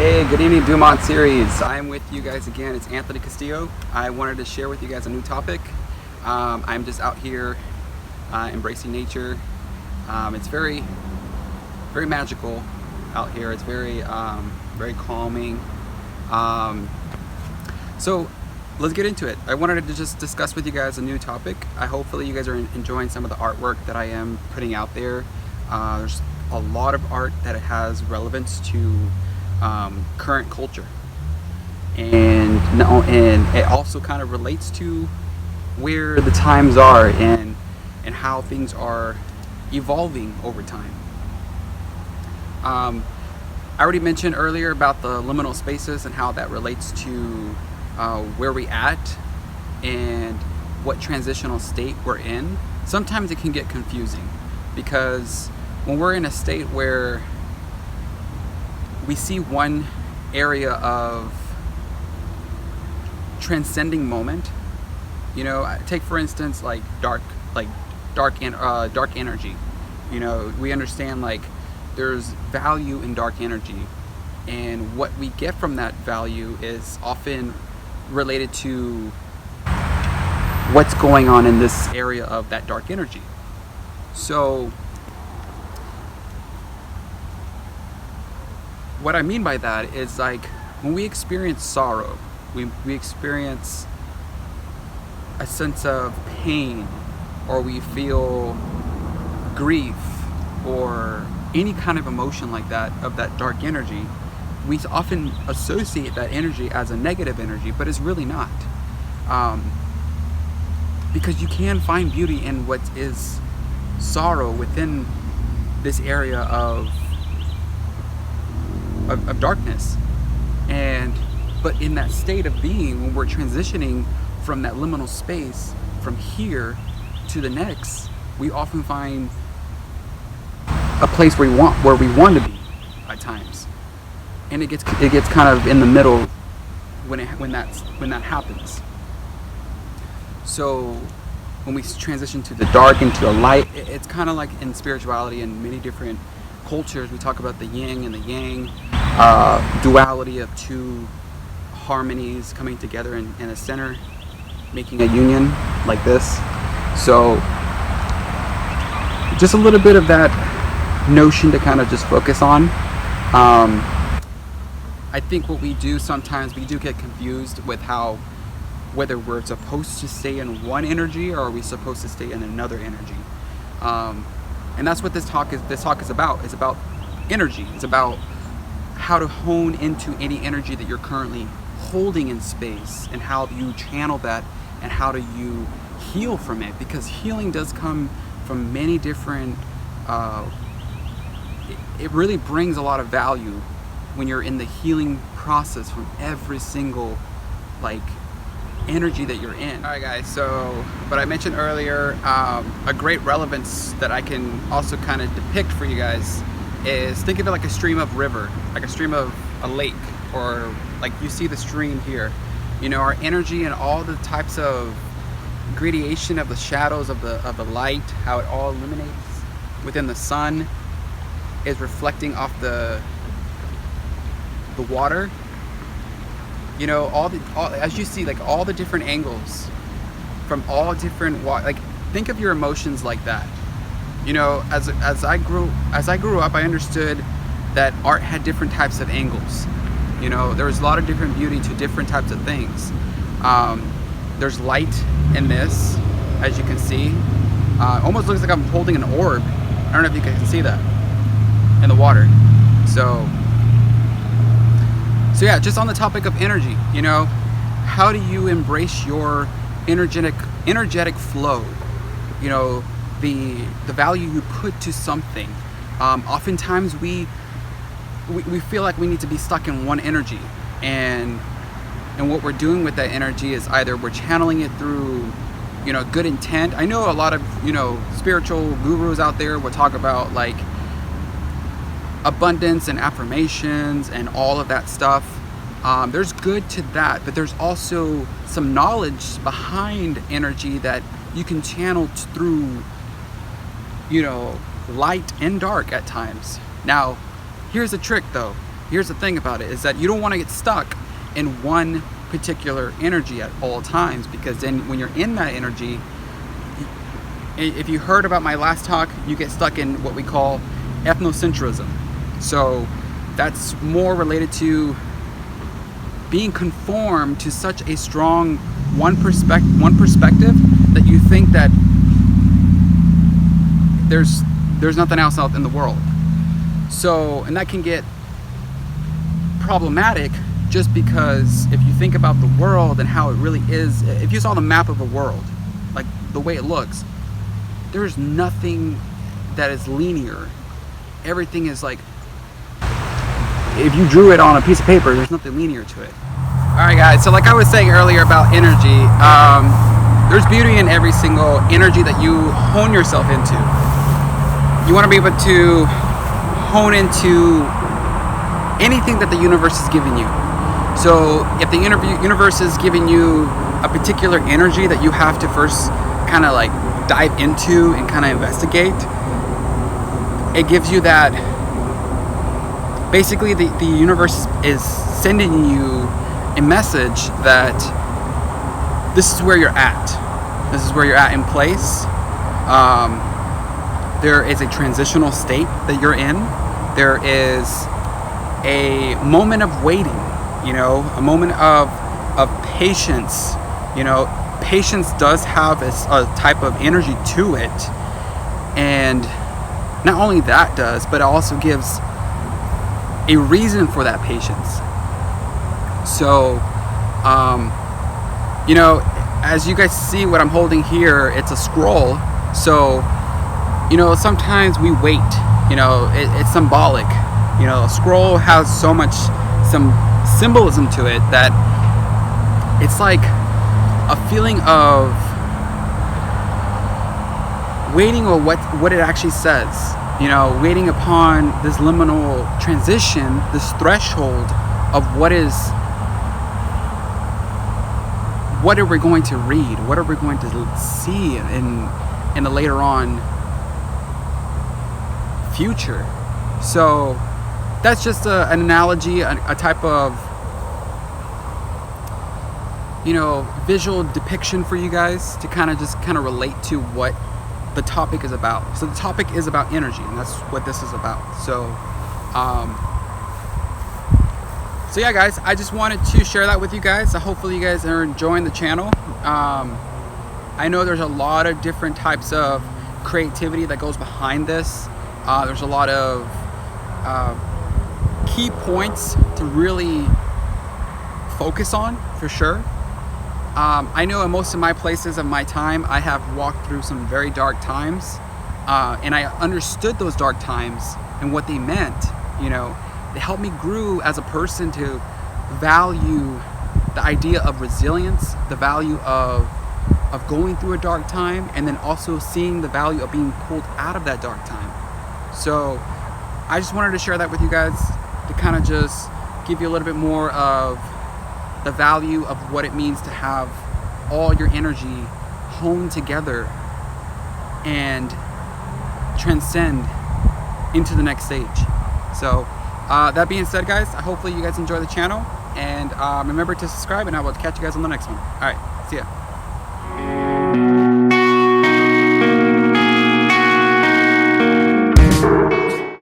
Hey, good evening, Denouement series. I'm with you guys again. It's Anthony Castillo. I wanted to share with you guys a new topic. I'm just out here embracing nature. It's very, very magical out here. It's very, very calming. So let's get into it. I wanted to just discuss with you guys a new topic. Hopefully you guys are enjoying some of the artwork that I am putting out there. There's a lot of art that has relevance to current culture, and it also kind of relates to where the times are and how things are evolving over time. I already mentioned earlier about the liminal spaces and how that relates to where we at and what transitional state we're in. Sometimes it can get confusing because when we're in a state where we see one area of transcending moment, take for instance like dark energy. We understand like there's value in dark energy, and what we get from that value is often related to what's going on in this area of that dark energy. So what I mean by that is like when we experience sorrow, we experience a sense of pain, or we feel grief or any kind of emotion like that, of that dark energy, we often associate that energy as a negative energy, but it's really not. Because you can find beauty in what is sorrow within this area of darkness. But in that state of being, when we're transitioning from that liminal space from here to the next, we often find a place where we want to be at times, and it gets kind of in the middle when that happens. So when we transition to the dark and to the light, it's kind of like in spirituality and many different cultures, we talk about the yin and the yang, duality of two harmonies coming together in a center, making a union like this. So just a little bit of that notion to kind of just focus on. I think what we do sometimes, we do get confused with whether we're supposed to stay in one energy or are we supposed to stay in another energy. And that's what this talk is about. It's about energy. It's about how to hone into any energy that you're currently holding in space, and how you channel that, and how do you heal from it, because healing does come from many different it really brings a lot of value when you're in the healing process from every single energy that you're in. Alright guys, so what I mentioned earlier, a great relevance that I can also kind of depict for you guys is, think of it like a stream of river, like a stream of a lake, or like you see the stream here. Our energy and all the types of gradation of the shadows of the light, how it all illuminates within the sun, is reflecting off the water. As you see, like all the different angles from all different think of your emotions like that. As I grew up, I understood that art had different types of angles. There was a lot of different beauty to different types of things. There's light in this, as you can see. Almost looks like I'm holding an orb. I don't know if you can see that in the water. So yeah, just on the topic of energy, how do you embrace your energetic flow? The value you put to something. Oftentimes we feel like we need to be stuck in one energy, and what we're doing with that energy is either we're channeling it through good intent. I know a lot of spiritual gurus out there will talk about like abundance and affirmations and all of that stuff. There's good to that, but there's also some knowledge behind energy that you can channel through light and dark at times. Now here's a trick though. here's the thing about it, is that you don't want to get stuck in one particular energy at all times, because then when you're in that energy, if you heard about my last talk, you get stuck in what we call ethnocentrism. So that's more related to being conformed to such a strong one perspective that you think that there's nothing else out in the world. So, and that can get problematic, just because if you think about the world and how it really is, if you saw the map of a world, like the way it looks, there's nothing that is linear. Everything is like, if you drew it on a piece of paper, there's nothing linear to it. Alright guys, so like I was saying earlier about energy, there's beauty in every single energy that you hone yourself into. You want to be able to hone into anything that the universe is giving you. So if the universe is giving you a particular energy that you have to first kind of like dive into and kind of investigate, it gives you that, basically the universe is sending you a message that this is where you're at. This is where you're at in place. There is a transitional state that you're in. There is a moment of waiting, a moment of patience. Patience does have a type of energy to it. And not only that does, but it also gives a reason for that patience. So, as you guys see what I'm holding here, it's a scroll. So, sometimes we wait, it's symbolic. A scroll has some symbolism to it that it's like a feeling of waiting on what it actually says. Waiting upon this liminal transition, this threshold of what are we going to read, what are we going to see in the later on future. So that's just an analogy, a type of visual depiction for you guys to kind of relate to what the topic is about. So the topic is about energy, and that's what this is about. So yeah guys, I just wanted to share that with you guys. So hopefully you guys are enjoying the channel. I know there's a lot of different types of creativity that goes behind this. There's a lot of key points to really focus on, for sure. I know in most of my places of my time, I have walked through some very dark times, and I understood those dark times and what they meant. It helped me grow as a person to value the idea of resilience, the value of going through a dark time, and then also seeing the value of being pulled out of that dark time. So I just wanted to share that with you guys to kind of just give you a little bit more of the value of what it means to have all your energy honed together and transcend into the next stage. So that being said guys, hopefully you guys enjoy the channel, and remember to subscribe, and I will catch you guys on the next one. Alright, see ya.